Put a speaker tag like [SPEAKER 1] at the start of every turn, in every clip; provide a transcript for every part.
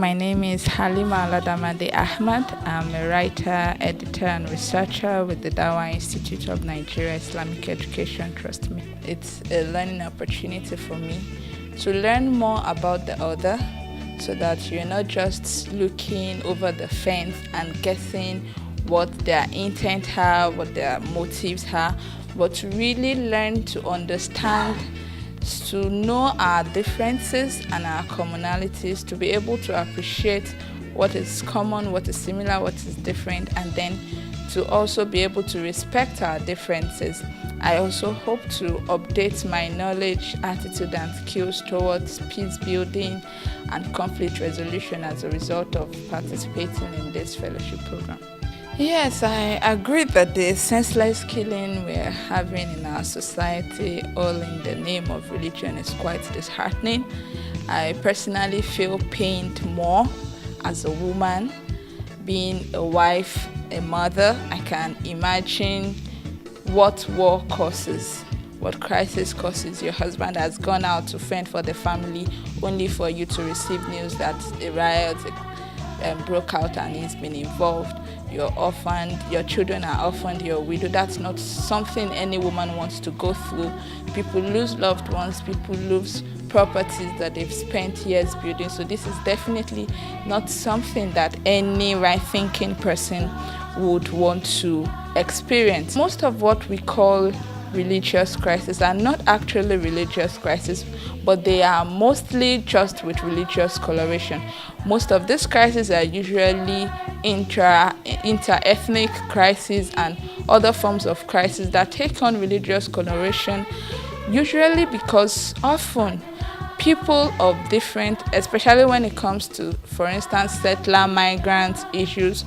[SPEAKER 1] My name is Haleemah O Ahmad. I'm a writer, editor, and researcher with the Dawa Institute of Nigeria Islamic Education Trust Me. It's a learning opportunity for me to learn more about the other so that you're not just looking over the fence and guessing what their intent are, what their motives are, but to really learn to understand, to know our differences and our commonalities, to be able to appreciate what is common, what is similar, what is different, and then to also be able to respect our differences. I also hope to update my knowledge, attitude, and skills towards peace building and conflict resolution as a result of participating in this fellowship program. Yes, I agree that the senseless killing we're having in our society, all in the name of religion, is quite disheartening. I personally feel pained more as a woman, being a wife, a mother. I can imagine what war causes, what crisis causes. Your husband has gone out to fend for the family only for you to receive news that a riot broke out and he's been involved. You're orphaned, your children are orphaned, you're a widow. That's not something any woman wants to go through. People lose loved ones, people lose properties that they've spent years building. So this is definitely not something that any right-thinking person would want to experience. Most of what we call religious crises are not actually religious crises, but they are mostly just with religious coloration. Most of these crises are usually inter-ethnic crises and other forms of crises that take on religious coloration, usually because often people of different, especially when it comes to, for instance, settler migrant issues,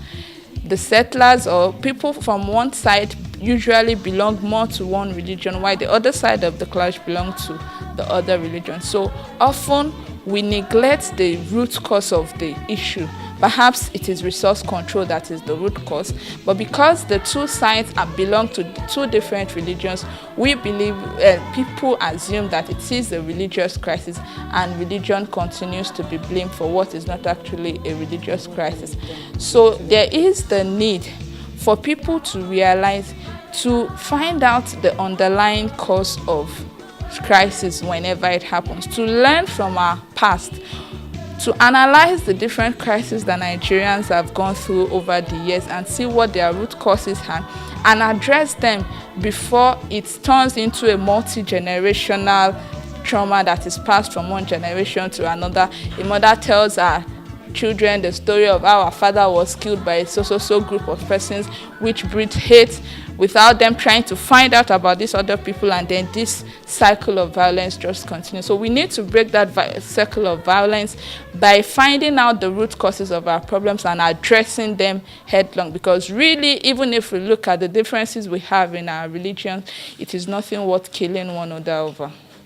[SPEAKER 1] the settlers or people from one side usually belong more to one religion, while the other side of the clash belong to the other religion. So often we neglect the root cause of the issue. Perhaps it is resource control that is the root cause, but because the two sides belong to two different religions, we believe people assume that it is a religious crisis, and religion continues to be blamed for what is not actually a religious crisis. So there is the need for people to realize, to find out the underlying cause of crisis whenever it happens, to learn from our past, to analyze the different crises that Nigerians have gone through over the years and see what their root causes are, and address them before it turns into a multi-generational trauma that is passed from one generation to another. A mother tells her children the story of how her father was killed by a so group of persons, which breeds hate, without them trying to find out about these other people, and then this cycle of violence just continues. So we need to break that cycle of violence by finding out the root causes of our problems and addressing them headlong, because really, even if we look at the differences we have in our religion, it is nothing worth killing one another over.